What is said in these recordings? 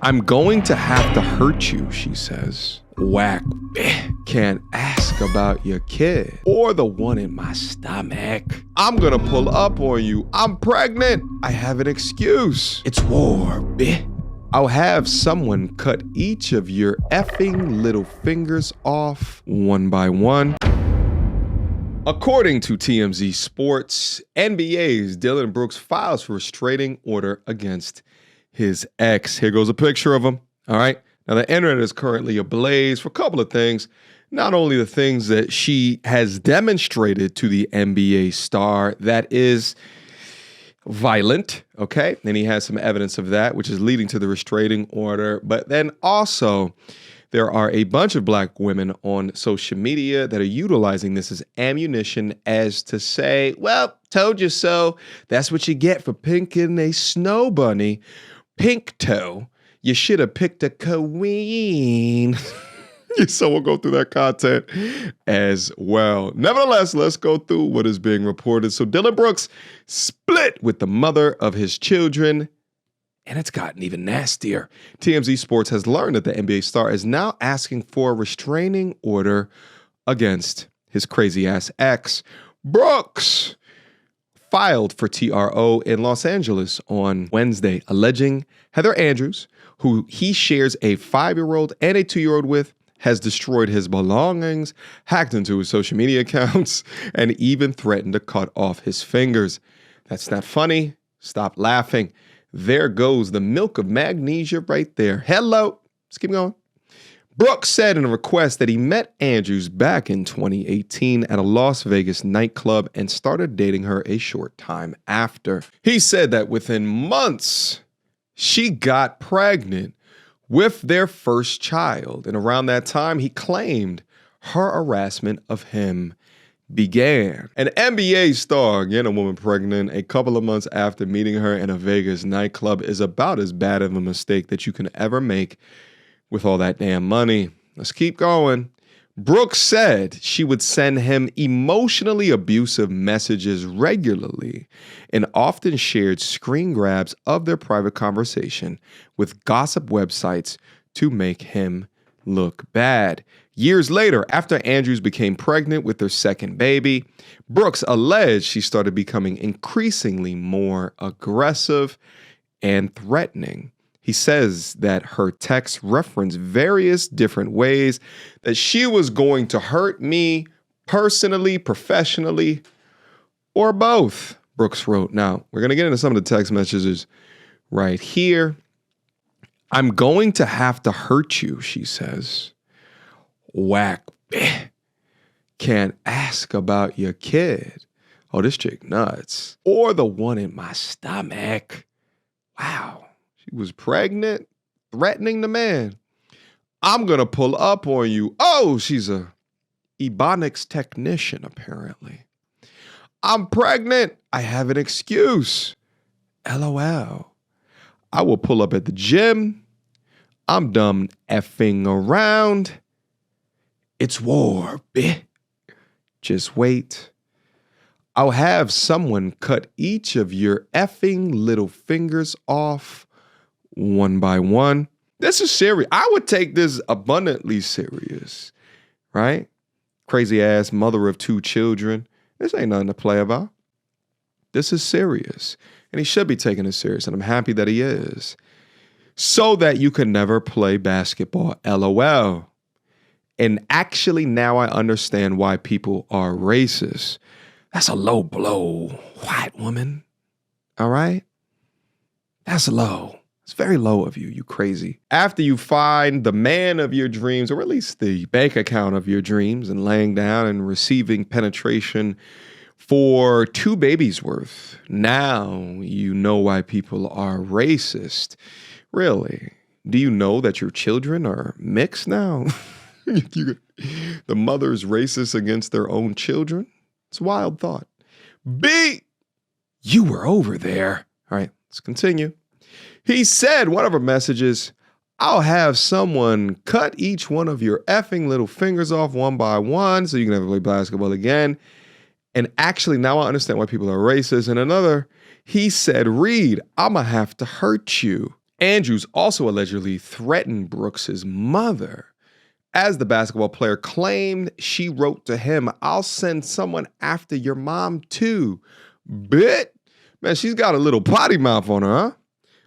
I'm going to have to hurt you, she says. Whack. Can't ask about your kid or the one in my stomach. I'm gonna pull up on you. I'm pregnant. I have an excuse. It's war, bitch. I'll have someone cut each of your effing little fingers off one by one. According to TMZ Sports, NBA's Dillon Brooks files for restraining order against his ex. Here goes a picture of him. All right. Now, the internet is currently ablaze for a couple of things. Not only the things that she has demonstrated to the NBA star that is violent, okay? And he has some evidence of that, which is leading to the restraining order. But then also, there are a bunch of black women on social media that are utilizing this as ammunition as to say, well, told you so. That's what you get for pinking a snow bunny. Pink toe. You should have picked a queen. So we'll go through that content as well. Nevertheless, let's go through what is being reported. So Dillon Brooks split with the mother of his children, and it's gotten even nastier. TMZ Sports has learned that the NBA star is now asking for a restraining order against his crazy-ass ex. Brooks filed for TRO in Los Angeles on Wednesday, alleging Heather Andrews, who he shares a 5-year-old and a 2-year-old with, has destroyed his belongings, hacked into his social media accounts, and even threatened to cut off his fingers. That's not funny. Stop laughing. There goes the milk of magnesia right there. Hello. Let's keep going. Brooks said in a request that he met Andrews back in 2018 at a Las Vegas nightclub and started dating her a short time after. He said that within months, she got pregnant with their first child. And around that time, he claimed her harassment of him began. An NBA star getting a woman pregnant a couple of months after meeting her in a Vegas nightclub is about as bad of a mistake that you can ever make with all that damn money. Let's keep going. Brooks said she would send him emotionally abusive messages regularly and often shared screen grabs of their private conversation with gossip websites to make him look bad. Years later, after Andrews became pregnant with their second baby, Brooks alleged she started becoming increasingly more aggressive and threatening. He says that her texts reference various different ways that she was going to hurt me personally, professionally, or both, Brooks wrote. Now, we're going to get into some of the text messages right here. I'm going to have to hurt you, she says. Whack. Can't ask about your kid. Oh, this chick nuts. Or the one in my stomach. Wow. She was pregnant, threatening the man. I'm going to pull up on you. Oh, she's a ebonics technician, apparently. I'm pregnant. I have an excuse. LOL. I will pull up at the gym. I'm done effing around. It's war, bitch. Just wait. I'll have someone cut each of your effing little fingers off one by one. This is serious. I would take this abundantly serious, right? Crazy ass mother of 2 children. This ain't nothing to play about. This is serious. And he should be taking it serious. And I'm happy that he is. So that you can never play basketball. LOL. And actually now I understand why people are racist. That's a low blow, white woman. All right? That's low. It's very low of you, you crazy. After you find the man of your dreams, or at least the bank account of your dreams, and laying down and receiving penetration for 2 babies worth, now you know why people are racist. Really? Do you know that your children are mixed now? The mother's racist against their own children? It's a wild thought. B, you were over there. All right, let's continue. He said, one of her messages, I'll have someone cut each one of your effing little fingers off one by one so you can never play basketball again. And actually, now I understand why people are racist. And another, he said, Reed, I'm going to have to hurt you. Andrews also allegedly threatened Brooks's mother. As the basketball player claimed, she wrote to him, "I'll send someone after your mom too." Bit? Man, she's got a little potty mouth on her, huh?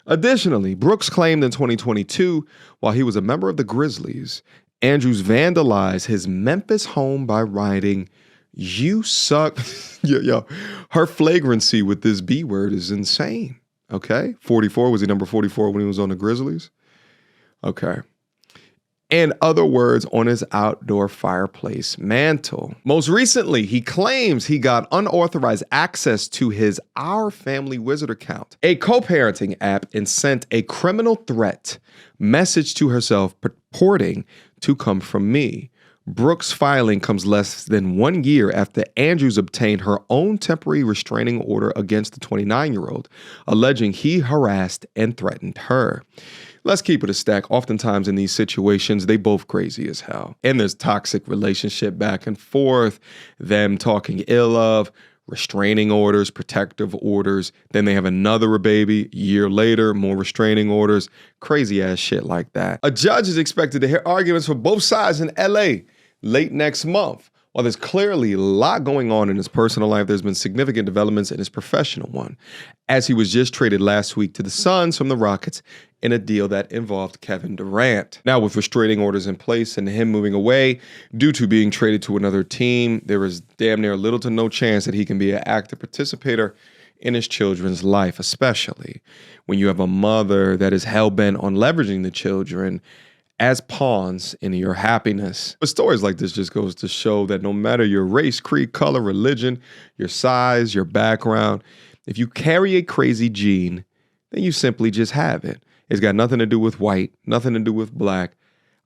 Additionally, Brooks claimed in 2022, while he was a member of the Grizzlies, Andrews vandalized his Memphis home by writing, "You suck." Yo, her flagrancy with this B word is insane. Okay, 44, was he number 44 when he was on the Grizzlies? Okay. In other words, on his outdoor fireplace mantle. Most recently, he claims he got unauthorized access to his Our Family Wizard account, a co-parenting app, and sent a criminal threat message to herself purporting to come from me. Brooks' filing comes less than 1 year after Andrews obtained her own temporary restraining order against the 29-year-old, alleging he harassed and threatened her. Let's keep it a stack. Oftentimes in these situations, they both crazy as hell. And there's toxic relationship back and forth, them talking ill of, restraining orders, protective orders. Then they have another baby. A year later, more restraining orders. Crazy ass shit like that. A judge is expected to hear arguments for both sides in LA late next month. While there's clearly a lot going on in his personal life, there's been significant developments in his professional one, as he was just traded last week to the Suns from the Rockets in a deal that involved Kevin Durant. Now, with restraining orders in place and him moving away due to being traded to another team, there is damn near little to no chance that he can be an active participator in his children's life, especially when you have a mother that is hell-bent on leveraging the children as pawns in your happiness. But stories like this just goes to show that no matter your race, creed, color, religion, your size, your background, if you carry a crazy gene, then you simply just have it. It's got nothing to do with white, nothing to do with black.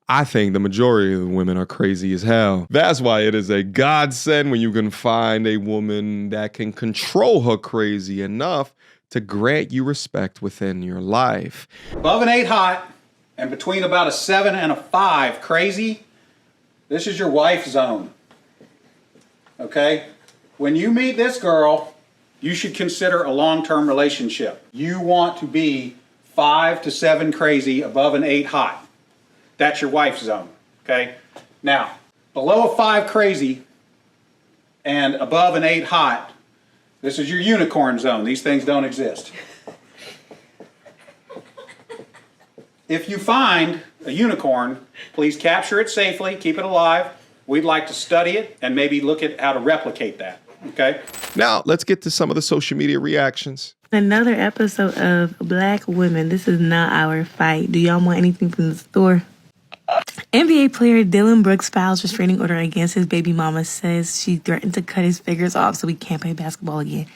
I think the majority of the women are crazy as hell. That's why it is a godsend when you can find a woman that can control her crazy enough to grant you respect within your life. Above an 8 hot, and between about a 7 and a 5 crazy, this is your wife zone. Okay? When you meet this girl, you should consider a long-term relationship. You want to be 5 to 7 crazy, above an 8 hot. That's your wife zone. Okay? Now, below a 5 crazy and above an 8 hot, this is your unicorn zone. These things don't exist. If you find a unicorn, please capture it safely, keep it alive. We'd like to study it and maybe look at how to replicate that, okay? Now, let's get to some of the social media reactions. Another episode of Black Women. This is not our fight. Do y'all want anything from the store? NBA player Dylan Brooks files restraining order against his baby mama, says she threatened to cut his fingers off so he can't play basketball again.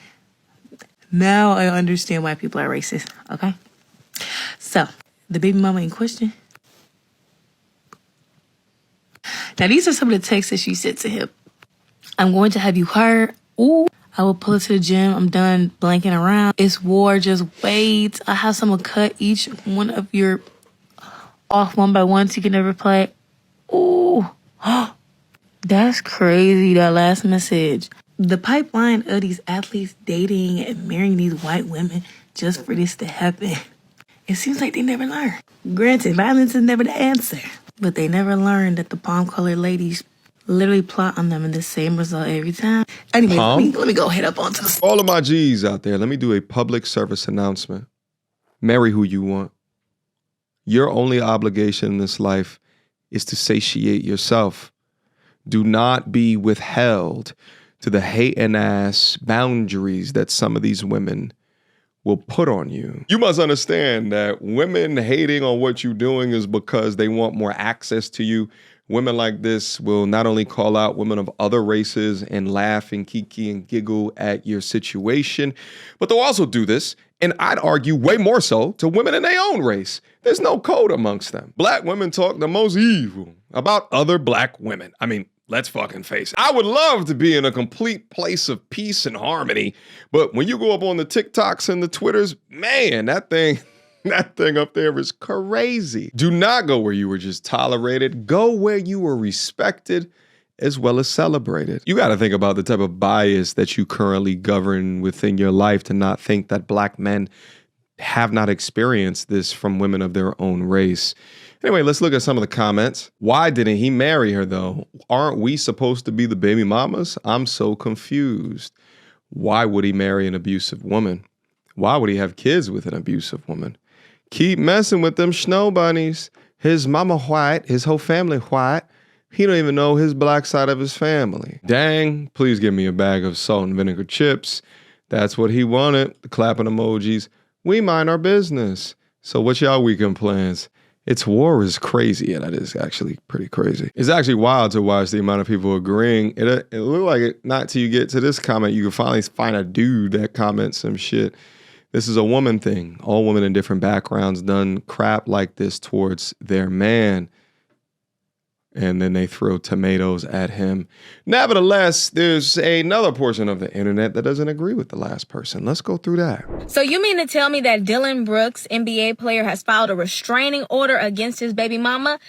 Now I understand why people are racist, okay? So, the baby mama in question. Now, these are some of the texts that she said to him. "I'm going to have you hurt. Ooh, I will pull it to the gym. I'm done blanking around. It's war. Just wait. I have someone cut each one of your off one by one so you can never play." Ooh, that's crazy, that last message. The pipeline of these athletes dating and marrying these white women just for this to happen. It seems like they never learn. Granted, violence is never the answer, but they never learn that the palm-colored ladies literally plot on them in the same result every time. Anyway, let me go head up onto the... All of my G's out there, let me do a public service announcement. Marry who you want. Your only obligation in this life is to satiate yourself. Do not be withheld to the hate and ass boundaries that some of these women will put on you. You must understand that women hating on what you're doing is because they want more access to you. Women like this will not only call out women of other races and laugh and kiki and giggle at your situation, but they'll also do this, and I'd argue way more so, to women in their own race. There's no code amongst them. Black women talk the most evil about other black women. I mean, let's fucking face it. I would love to be in a complete place of peace and harmony, but when you go up on the TikToks and the Twitters, man, that thing up there is crazy. Do not go where you were just tolerated. Go where you were respected as well as celebrated. You got to think about the type of bias that you currently govern within your life to not think that black men have not experienced this from women of their own race. Anyway, let's look at some of the comments. Why didn't he marry her, though? Aren't we supposed to be the baby mamas? I'm so confused. Why would he marry an abusive woman? Why would he have kids with an abusive woman? Keep messing with them snow bunnies. His mama white, his whole family white. He don't even know his black side of his family. Dang, please give me a bag of salt and vinegar chips. That's what he wanted. The clapping emojis. We mind our business. So what's y'all weekend plans? It's war is crazy. Yeah, that is actually pretty crazy. It's actually wild to watch the amount of people agreeing. It looked like it, not till you get to this comment, you can finally find a dude that comments some shit. This is a woman thing. All women in different backgrounds done crap like this towards their man. And then they throw tomatoes at him. Nevertheless, there's another portion of the internet that doesn't agree with the last person. Let's go through that. So you mean to tell me that Dillon Brooks, NBA player, has filed a restraining order against his baby mama?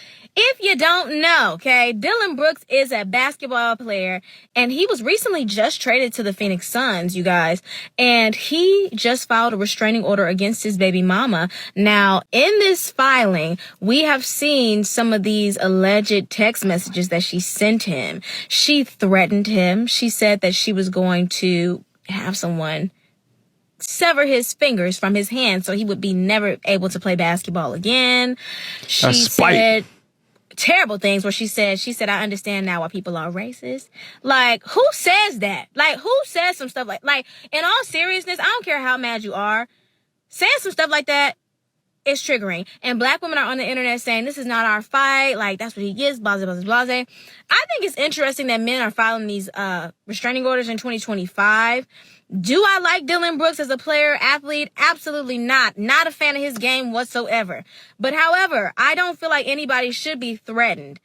If you don't know, okay, Dillon Brooks is a basketball player, and he was recently just traded to the Phoenix Suns, you guys, and he just filed a restraining order against his baby mama. Now, in this filing, we have seen some of these alleged text messages that she sent him. She threatened him. She said that she was going to have someone sever his fingers from his hand so he would be never able to play basketball again. She said terrible things where she said, I understand now why people are racist. Like, who says that? Like, who says some stuff like, in all seriousness, I don't care how mad you are, saying some stuff like that is triggering. And black women are on the internet saying, this is not our fight. Like, that's what he gets, blah, blah, blah, blah. I think it's interesting that men are filing these restraining orders in 2025. Do I like Dillon Brooks as a player, athlete? Absolutely not. Not a fan of his game whatsoever. But however, I don't feel like anybody should be threatened.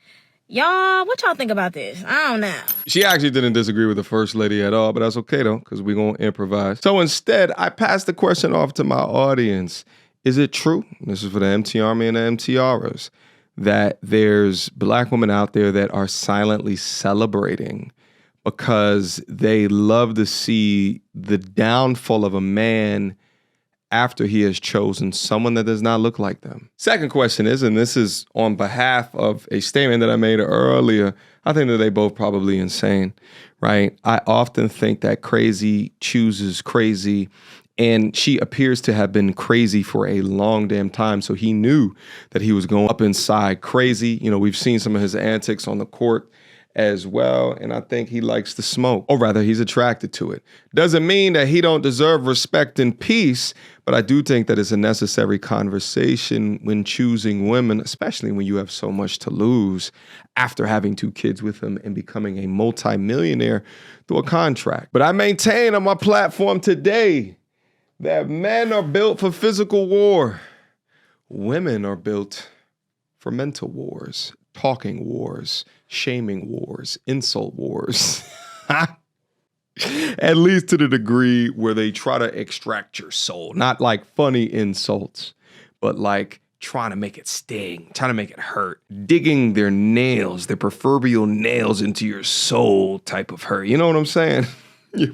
Y'all, what y'all think about this? I don't know. She actually didn't disagree with the first lady at all, but that's okay though, because we're going to improvise. So instead, I passed the question off to my audience. Is it true, this is for the MT Army and the MTRers, that there's black women out there that are silently celebrating because they love to see the downfall of a man after he has chosen someone that does not look like them? Second question is, and this is on behalf of a statement that I made earlier, I think that they both probably insane, right? I often think that crazy chooses crazy, and she appears to have been crazy for a long damn time. So he knew that he was going up inside crazy. You know, we've seen some of his antics on the court as well, and I think he likes to smoke, or rather he's attracted to it. Doesn't mean that he don't deserve respect and peace, but I do think that it's a necessary conversation when choosing women, especially when you have so much to lose after having 2 kids with him and becoming a multimillionaire through a contract. But I maintain on my platform today that men are built for physical war. Women are built for mental wars, talking wars, shaming wars, insult wars. At least to the degree where they try to extract your soul. Not like funny insults, but like trying to make it sting, trying to make it hurt. Digging their nails, their proverbial nails into your soul type of hurt. You know what I'm saying?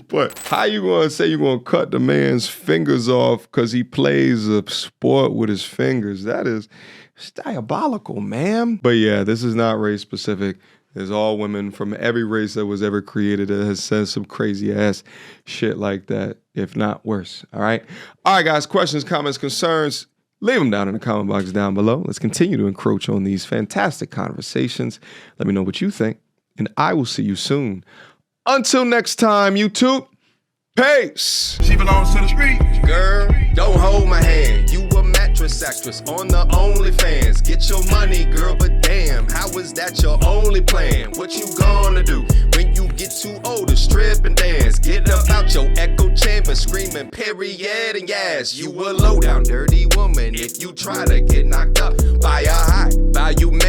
But how you gonna say you're gonna cut the man's fingers off because he plays a sport with his fingers? That is diabolical, man. But yeah, this is not race specific. There's all women from every race that was ever created that has said some crazy ass shit like that, if not worse. All right. All right, guys, questions, comments, concerns, leave them down in the comment box down below. Let's continue to encroach on these fantastic conversations. Let me know what you think, and I will see you soon. Until next time, YouTube, peace. She belongs to the street. Girl, don't hold my hand. You a mattress actress on the OnlyFans. Get your money, girl, but damn, how is that your only plan? What you gonna do when you get too old to strip and dance? Get up out your echo chamber screaming period and yes. You a low down dirty woman if you try to get knocked up by a high value man.